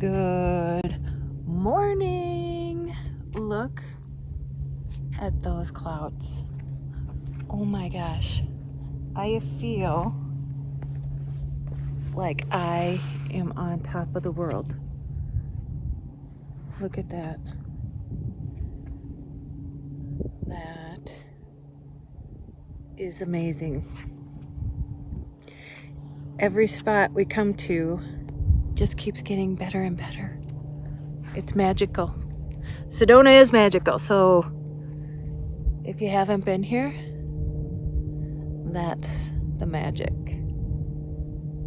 Good morning. Look at those clouds. Oh my gosh. I feel like I am on top of the world. Look at that. That is amazing. Every spot we come to just keeps getting better and better. It's magical. Sedona is magical, so if you haven't been here, that's the magic.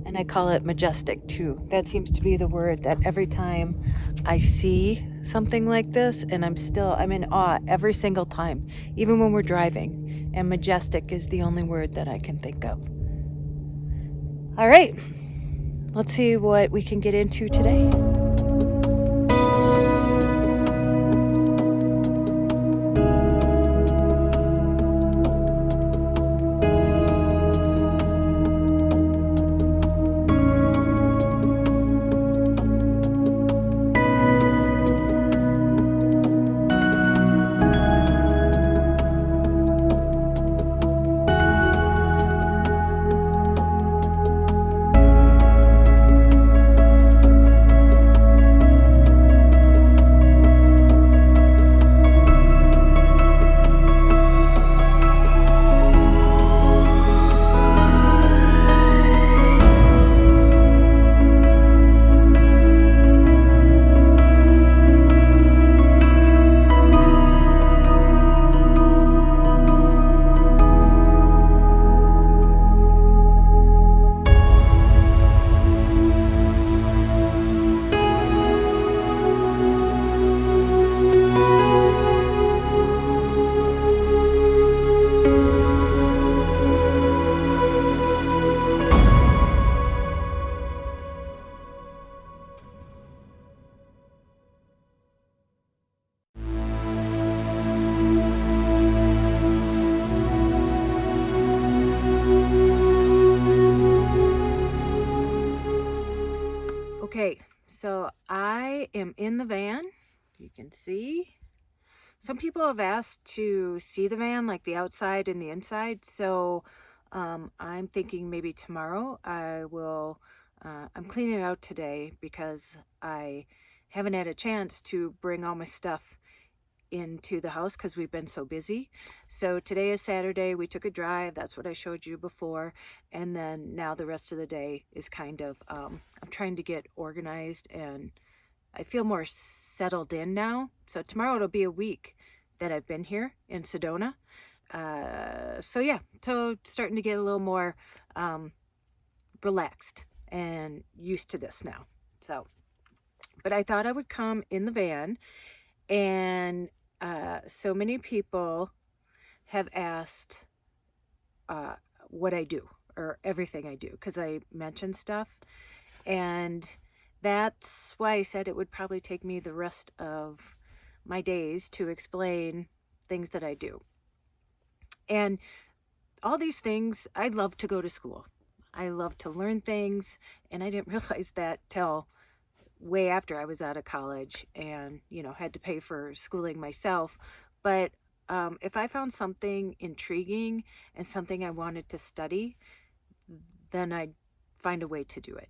And I call it majestic too. That seems to be the word that every time I see something like this, and I'm in awe every single time, even when we're driving. And majestic is the only word that I can think of. All right, let's see what we can get into today. Okay, so I am in the van. You can see. Some people have asked to see the van, like the outside and the inside. So I'm thinking maybe tomorrow I will. I'm cleaning it out today because I haven't had a chance to bring all my stuff into the house because we've been so busy. So today is Saturday. We took a drive. That's what I showed you before. And then now the rest of the day is kind of, I'm trying to get organized and I feel more settled in now. So tomorrow it'll be a week that I've been here in Sedona. So yeah, so starting to get a little more relaxed and used to this now. So, but I thought I would come in the van, and so many people have asked what I do or everything I do because I mention stuff, and that's why I said it would probably take me the rest of my days to explain things that I do. And all these things, I love to go to school. I love to learn things, and I didn't realize that till way after I was out of college and, had to pay for schooling myself. But if I found something intriguing and something I wanted to study, then I'd find a way to do it.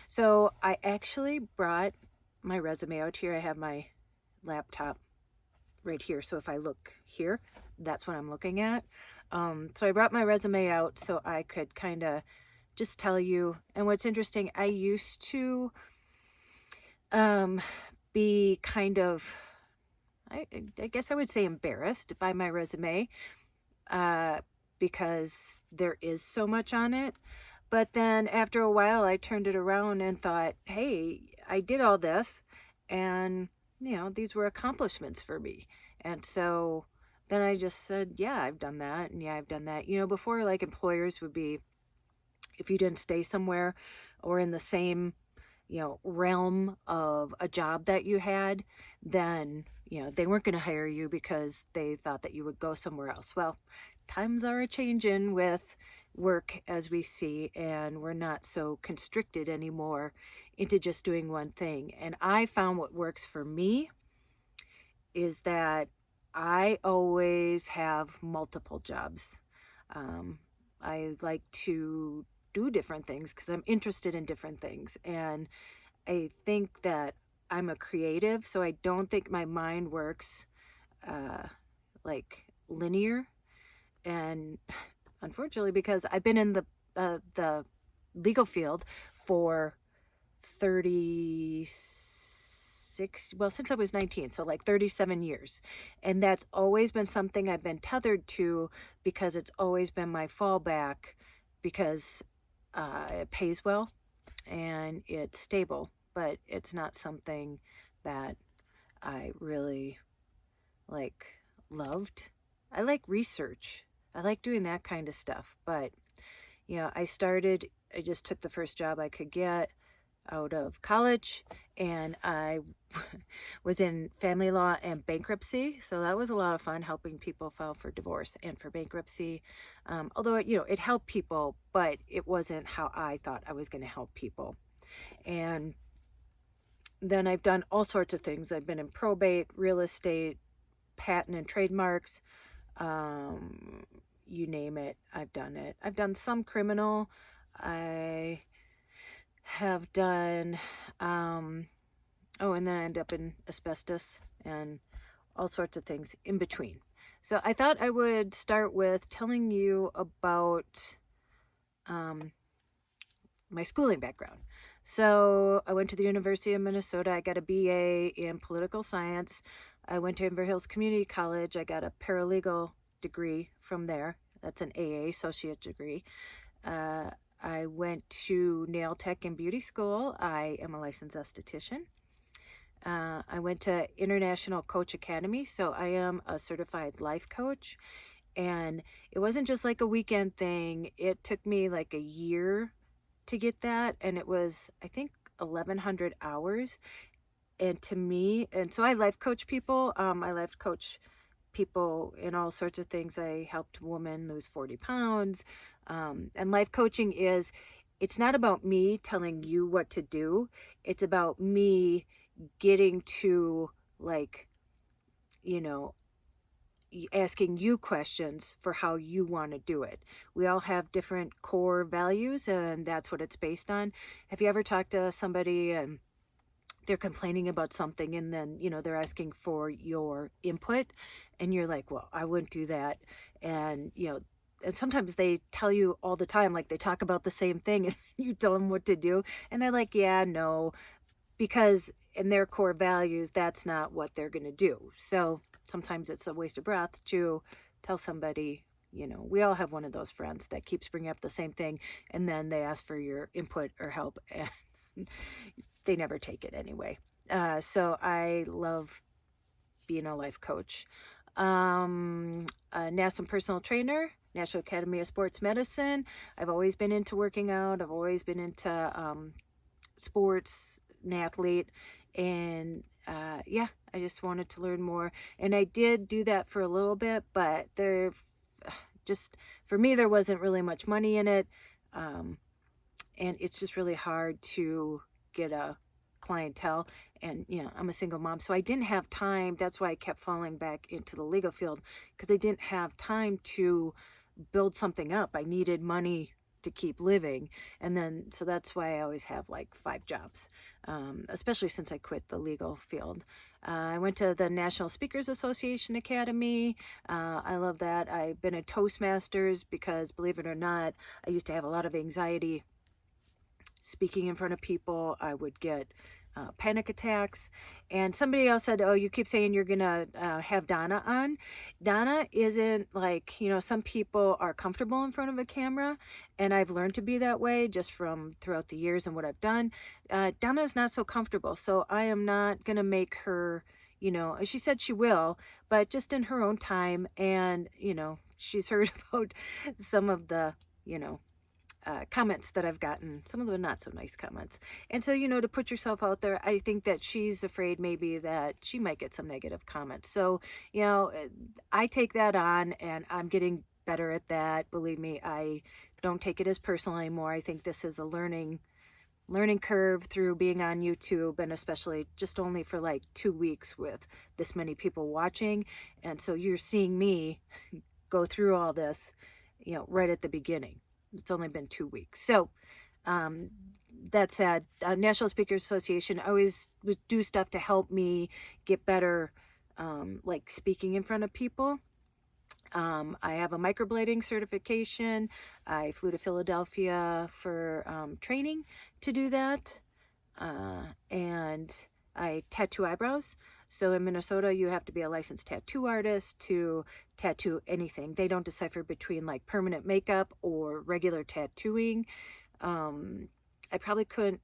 So I actually brought my resume out here. I have my laptop right here. So if I look here, that's what I'm looking at. So I brought my resume out so I could kind of just tell you. And what's interesting, I used to be kind of, I guess I would say embarrassed by my resume because there is so much on it. But then after a while, I turned it around and thought, hey, I did all this and, these were accomplishments for me. And so then I just said, yeah, I've done that. And yeah, I've done that. Before, like, employers would be, if you didn't stay somewhere or in the same realm of a job that you had, then, they weren't going to hire you because they thought that you would go somewhere else. Well, times are a changing with work as we see, and we're not so constricted anymore into just doing one thing. And I found what works for me is that I always have multiple jobs. Um, I like to do different things because I'm interested in different things. And I think that I'm a creative, so I don't think my mind works uh, like linear. And unfortunately, because I've been in the legal field for 36, well, since I was 19, so like 37 years. And that's always been something I've been tethered to because it's always been my fallback because it pays well and it's stable, but it's not something that I really like loved. I like research. I like doing that kind of stuff, but I just took the first job I could get out of college, and I was in family law and bankruptcy. So that was a lot of fun, helping people file for divorce and for bankruptcy. Although, it helped people, but it wasn't how I thought I was going to help people. And then I've done all sorts of things. I've been in probate, real estate, patent and trademarks, um, you name it, I've done it. I've done some criminal. I have done, and then I end up in asbestos and all sorts of things in between. So I thought I would start with telling you about um, my schooling background. So I went to the University of Minnesota. I got a BA in political science. I went to Inver Hills Community College. I got a paralegal degree from there. That's an AA, associate degree. I went to nail tech and beauty school. I am a licensed esthetician. I went to International Coach Academy, so I am a certified life coach. And it wasn't just like a weekend thing. It took me like a year to get that, and it was, I think, 1,100 hours. And to me, and so I life coach people. I life coach people in all sorts of things. I helped women lose 40 pounds. And life coaching it's not about me telling you what to do. It's about me getting to, like, you know, asking you questions for how you want to do it. We all have different core values, and that's what it's based on. Have you ever talked to somebody and they're complaining about something, and then they're asking for your input, and you're like, well, I wouldn't do that. And and sometimes they tell you all the time, like they talk about the same thing and you tell them what to do, and they're like, yeah, no, because in their core values, that's not what they're going to do. So sometimes it's a waste of breath to tell somebody, we all have one of those friends that keeps bringing up the same thing, and then they ask for your input or help, and they never take it anyway. So I love being a life coach. A national personal trainer, National Academy of Sports Medicine. I've always been into working out. I've always been into sports, an athlete, and I just wanted to learn more. And I did do that for a little bit, but for me, there wasn't really much money in it. And it's just really hard to get a clientele. And I'm a single mom, so I didn't have time. That's why I kept falling back into the legal field, because I didn't have time to build something up. I needed money to keep living. And then, so that's why I always have like 5 jobs, especially since I quit the legal field. I went to the National Speakers Association Academy. I love that. I've been a Toastmasters because, believe it or not, I used to have a lot of anxiety speaking in front of people. I would get panic attacks. And somebody else said, oh, you keep saying you're gonna have Donna on. Donna isn't like, some people are comfortable in front of a camera, and I've learned to be that way just from throughout the years and what I've done. Donna is not so comfortable, so I am not gonna make her, she said she will, but just in her own time. And she's heard about some of the comments that I've gotten, some of the not so nice comments. And so, to put yourself out there, I think that she's afraid maybe that she might get some negative comments. So, I take that on, and I'm getting better at that. Believe me, I don't take it as personal anymore. I think this is a learning learning curve through being on YouTube, and especially just only for like 2 weeks with this many people watching. And so you're seeing me go through all this, right at the beginning. It's only been 2 weeks. So, um, that said, National Speakers Association, I always would do stuff to help me get better, like speaking in front of people. I have a microblading certification. I flew to Philadelphia for training to do that. And I tattoo eyebrows. So in Minnesota, you have to be a licensed tattoo artist to tattoo anything. They don't decipher between like permanent makeup or regular tattooing. I probably couldn't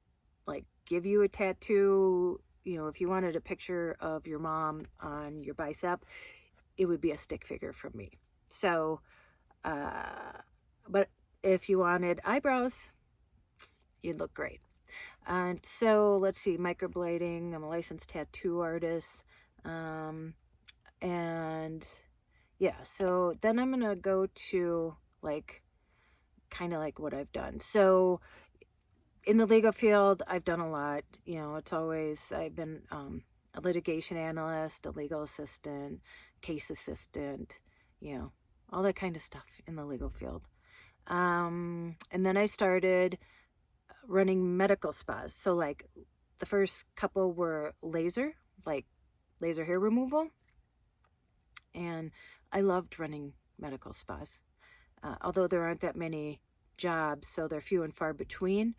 like give you a tattoo. If you wanted a picture of your mom on your bicep, it would be a stick figure from me. So, but if you wanted eyebrows, you'd look great. And so let's see, microblading. I'm a licensed tattoo artist. And yeah, so then I'm going to go to like kind of like what I've done. So in the legal field, I've done a lot. I've been a litigation analyst, a legal assistant, case assistant, all that kind of stuff in the legal field. And then I started running medical spas. So like the first couple were like laser hair removal. And I loved running medical spas. Although there aren't that many jobs, so they're few and far between.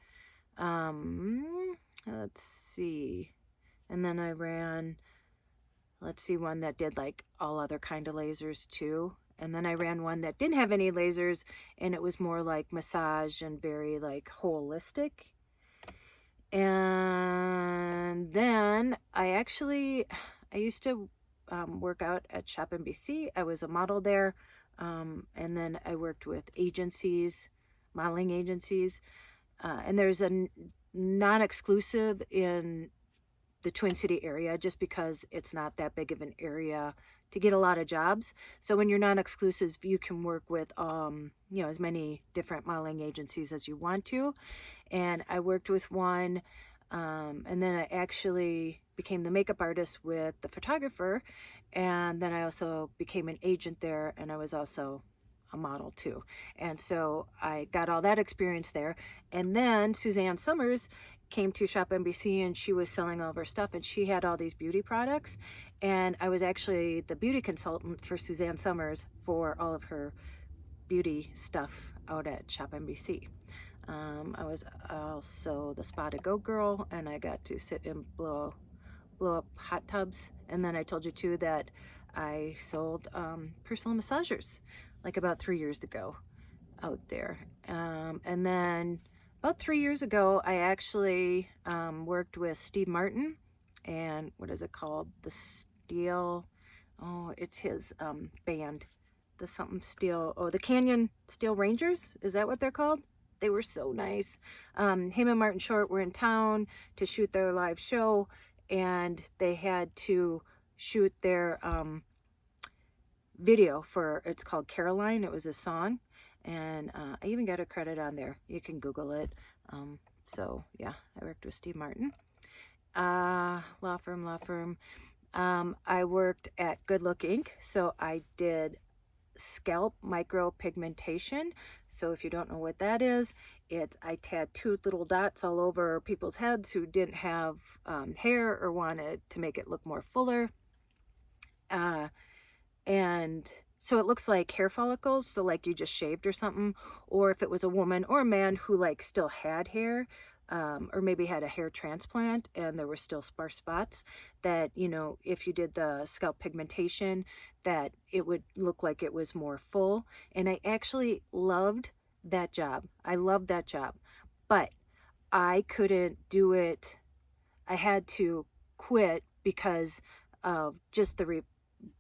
Let's see. And then I ran, one that did like all other kind of lasers too. And then I ran one that didn't have any lasers, and it was more like massage and very like holistic. And then I used to work out at Shop NBC. I was a model there. And then I worked with agencies, modeling agencies. And there's a non-exclusive in the Twin City area just because it's not that big of an area to get a lot of jobs. So when you're non-exclusive, you can work with, as many different modeling agencies as you want to. And I worked with one, and then I actually became the makeup artist with the photographer. And then I also became an agent there, and I was also a model too. And so I got all that experience there. And then Suzanne Summers came to Shop NBC, and she was selling all of her stuff, and she had all these beauty products. And I was actually the beauty consultant for Suzanne Summers for all of her beauty stuff out at Shop NBC. I was also the Spa to Go girl, and I got to sit and blow up hot tubs. And then I told you too that I sold personal massagers like about 3 years ago out there. And then about 3 years ago, I actually worked with Steve Martin, and what is it called? It's his band, the something steel. Oh, the Canyon Steel Rangers. Is that what they're called? They were so nice. Him and Martin Short were in town to shoot their live show, and they had to shoot their video for, it's called Caroline. It was a song, and I even got a credit on there. You can Google it. So yeah, I worked with Steve Martin. Law firm. I worked at Good Look Inc. So I did scalp micropigmentation. So if you don't know what that is, I tattooed little dots all over people's heads who didn't have hair or wanted to make it look more fuller. And so it looks like hair follicles, so like you just shaved or something. Or if it was a woman or a man who like still had hair, or maybe had a hair transplant and there were still sparse spots, that, if you did the scalp pigmentation, that it would look like it was more full. And I actually loved that job. I loved that job, but I couldn't do it. I had to quit because of just the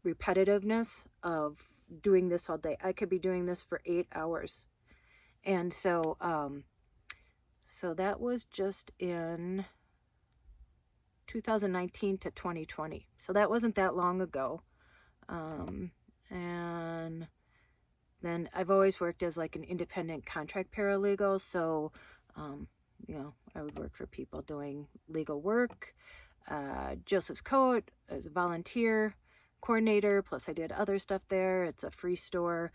repetitiveness of doing this all day. I could be doing this for 8 hours. And so, so that was just in 2019 to 2020. So that wasn't that long ago. And then I've always worked as like an independent contract paralegal. So, I would work for people doing legal work. Joseph's Coat as a volunteer coordinator, plus I did other stuff there. It's a free store.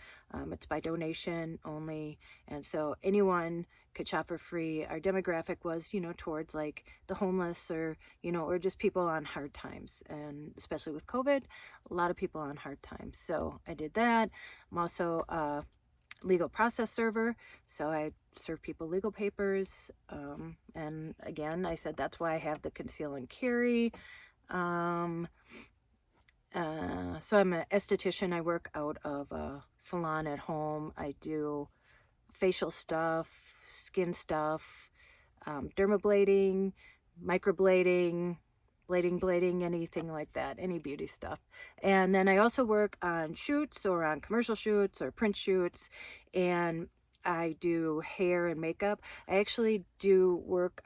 It's by donation only, and so anyone could shop for free. Our demographic was, towards like the homeless, or or just people on hard times, and especially with COVID, a lot of people on hard times. So I did that. I'm also a legal process server, so I serve people legal papers. And again, I said that's why I have the conceal and carry. So I'm an esthetician. I work out of a salon at home. I do facial stuff, skin stuff, dermablading, microblading, blading, anything like that, any beauty stuff. And then I also work on shoots, or on commercial shoots or print shoots, and I do hair and makeup. I actually do work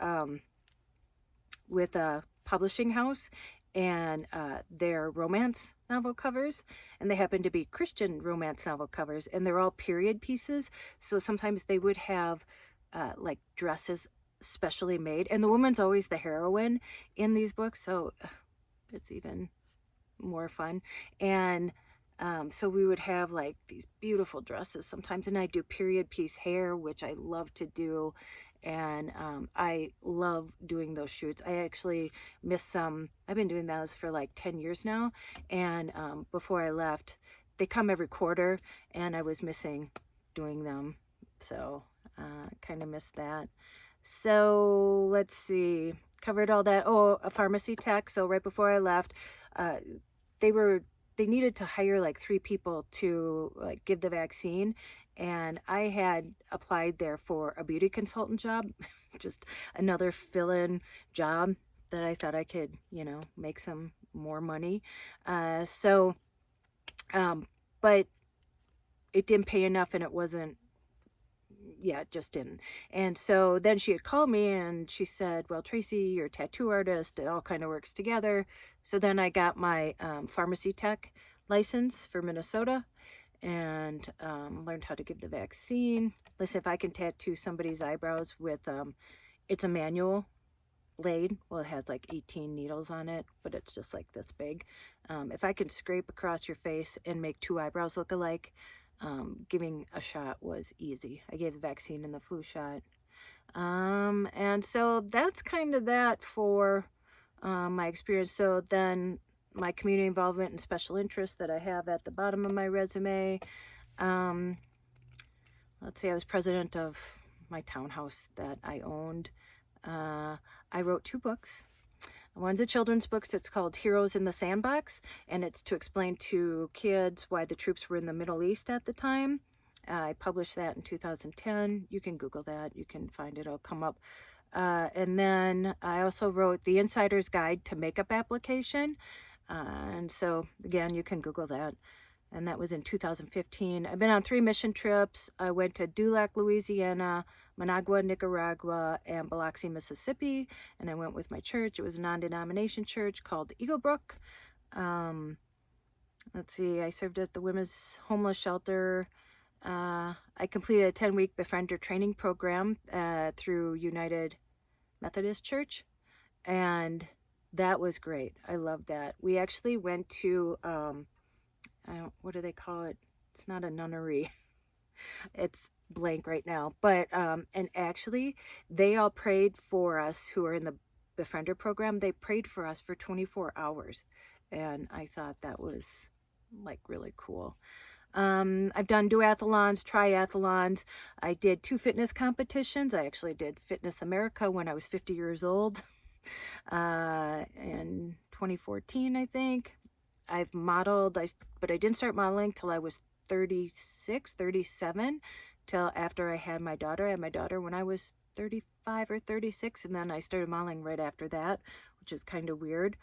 with a publishing house, and they're romance novel covers, and they happen to be Christian romance novel covers, and they're all period pieces. So sometimes they would have like dresses specially made, and the woman's always the heroine in these books, so it's even more fun. And so we would have like these beautiful dresses sometimes, and I do period piece hair, which I love to do. And I love doing those shoots. I actually missed some. I've been doing those for like 10 years now, and before I left, they come every quarter, and I was missing doing them, so kind of missed that. So let's see, covered all that. Oh, a pharmacy tech. So right before I left, uh, they needed to hire like 3 people to like give the vaccine, and I had applied there for a beauty consultant job, just another fill-in job that I thought I could, make some more money. So but it didn't pay enough, and it wasn't, yeah, it just didn't. And so then she had called me, and she said, well, Tracey, you're a tattoo artist. It all kind of works together. So then I got my pharmacy tech license for Minnesota, and learned how to give the vaccine. Listen, if I can tattoo somebody's eyebrows with, it's a manual blade. Well, it has like 18 needles on it, but it's just like this big. If I can scrape across your face and make 2 eyebrows look alike, giving a shot was easy. I gave the vaccine and the flu shot. And so that's kind of that for my experience. So then my community involvement and special interest that I have at the bottom of my resume. Let's see, I was president of my townhouse that I owned. I wrote 2 books. One's a children's book. It's called Heroes in the Sandbox, and it's to explain to kids why the troops were in the Middle East at the time. I published that in 2010. You can Google that. You can find it. It'll come up. And then I also wrote The Insider's Guide to Makeup Application. And so, again, you can Google that. And that was in 2015. I've been on 3 mission trips. I went to Dulac, Louisiana, Managua, Nicaragua, and Biloxi, Mississippi. And I went with my church. It was a non-denomination church called Eagle Brook. Let's see, I served at the Women's Homeless Shelter. I completed a 10-week Befriender training program through United Methodist Church. And that was great. I loved that. We actually went to... what do they call it? It's not a nunnery. It's blank right now. But, and actually, they all prayed for us who are in the Befriender program. They prayed for us for 24 hours. And I thought that was, like, really cool. I've done duathlons, triathlons. I did 2 fitness competitions. I actually did Fitness America when I was 50 years old. In 2014, I think. I've modeled, but I didn't start modeling till I was 36, 37, till after I had my daughter. I had my daughter when I was 35 or 36, and then I started modeling right after that, which is kind of weird.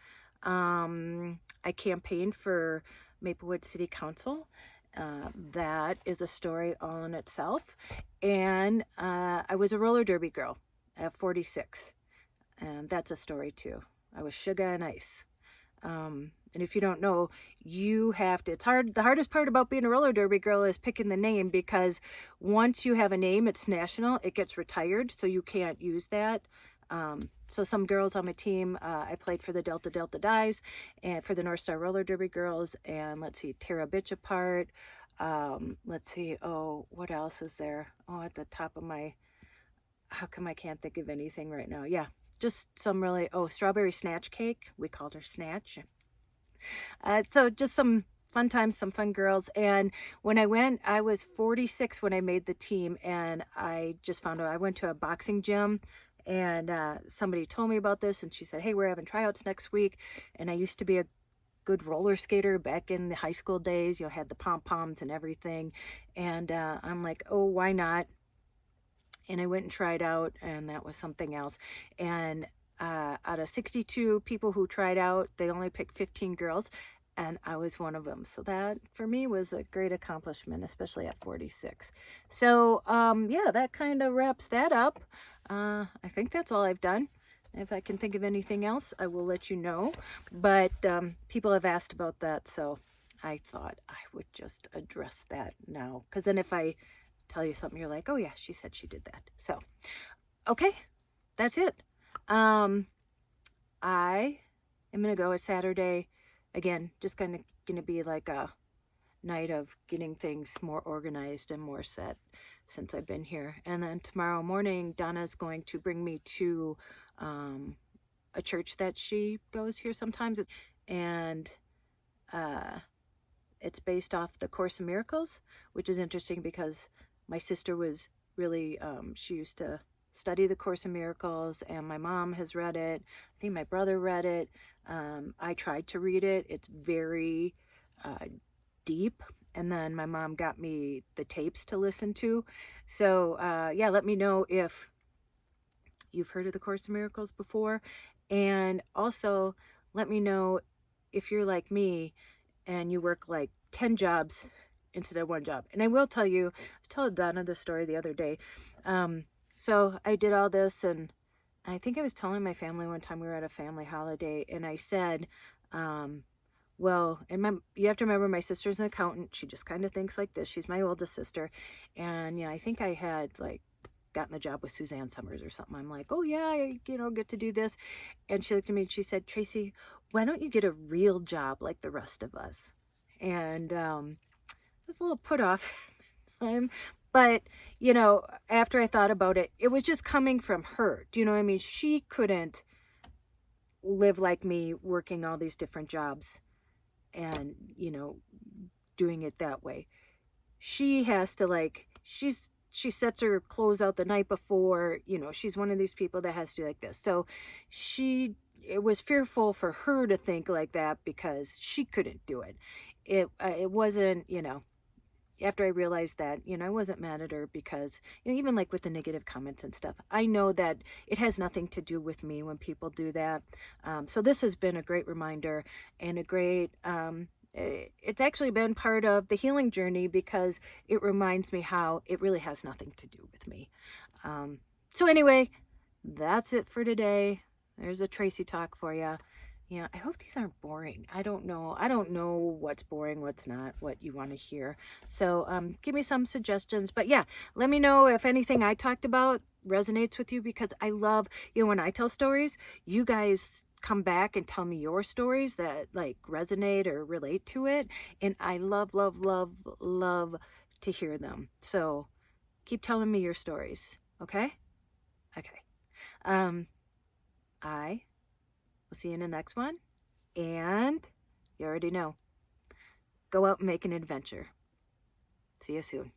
I campaigned for Maplewood City Council. That is a story all in itself. And I was a roller derby girl at 46, and that's a story too. I was sugar and ice. And if you don't know, you have to, it's hard. The hardest part about being a roller derby girl is picking the name, because once you have a name, it's national, it gets retired. So you can't use that So some girls on my team, I played for the Delta Dies and for the North Star Roller Derby girls. And let's see, Tara Bitch apart. Let's see. Oh, what else is there? Oh, at the top of my, how come I can't think of anything right now? Yeah, just some really, oh, Strawberry Snatch Cake. We called her Snatch. So just some fun times, some fun girls. And when I went, I was 46 when I made the team, and I just found out I went to a boxing gym. And somebody told me about this, and she said, "Hey, we're having tryouts next week." And I used to be a good roller skater back in the high school days. You know, had the pom poms and everything. And I'm like, "Oh, why not?" And I went and tried out, and that was something else. And out of 62 people who tried out, they only picked 15 girls, and I was one of them. So that for me was a great accomplishment, especially at 46. So yeah, that kind of wraps that up. I think that's all I've done. If I can think of anything else, I will let you know. But people have asked about that, so I thought I would just address that now. Because then if I tell you something, you're like, "Oh yeah, she said she did that." So, okay, that's it. I am gonna go. It's Saturday. Again, just kind of gonna be like a night of getting things more organized and more set since I've been here. And then tomorrow morning, Donna's going to bring me to a church that she goes here sometimes, and uh, it's based off the Course in Miracles, which is interesting because my sister was really, she used to study the Course in Miracles, and my mom has read it. I think my brother read it. I tried to read it. It's very deep. And then my mom got me the tapes to listen to. So, yeah, let me know if you've heard of the Course in Miracles before. And also, let me know if you're like me and you work like 10 jobs instead of one job. And I will tell you, I was telling Donna this story the other day. So I did all this, and I think I was telling my family one time we were at a family holiday, and I said, well, and you have to remember my sister's an accountant. She just kind of thinks like this. She's my oldest sister. And, I think I had like gotten the job with Suzanne Summers or something. I'm like, "Oh yeah, I, get to do this." And she looked at me and she said, "Tracey, why don't you get a real job like the rest of us?" And I was a little put off time, but after I thought about it, it was just coming from her. Do you know what I mean? She couldn't live like me, working all these different jobs and doing it that way. She has to, like, she sets her clothes out the night before. She's one of these people that has to do like this. So it was fearful for her to think like that because she couldn't do it. It wasn't, after I realized that, I wasn't mad at her because, even like with the negative comments and stuff, I know that it has nothing to do with me when people do that. So this has been a great reminder and a great, it's actually been part of the healing journey because it reminds me how it really has nothing to do with me. So anyway, that's it for today. There's a Tracey talk for you. Yeah, I hope these aren't boring. I don't know. I don't know what's boring, what's not, what you want to hear. So give me some suggestions. But yeah, let me know if anything I talked about resonates with you, because I love, when I tell stories, you guys come back and tell me your stories that like resonate or relate to it. And I love, love, love, love to hear them. So keep telling me your stories. Okay? Okay. I will see you in the next one. And you already know, go out and make an adventure. See you soon.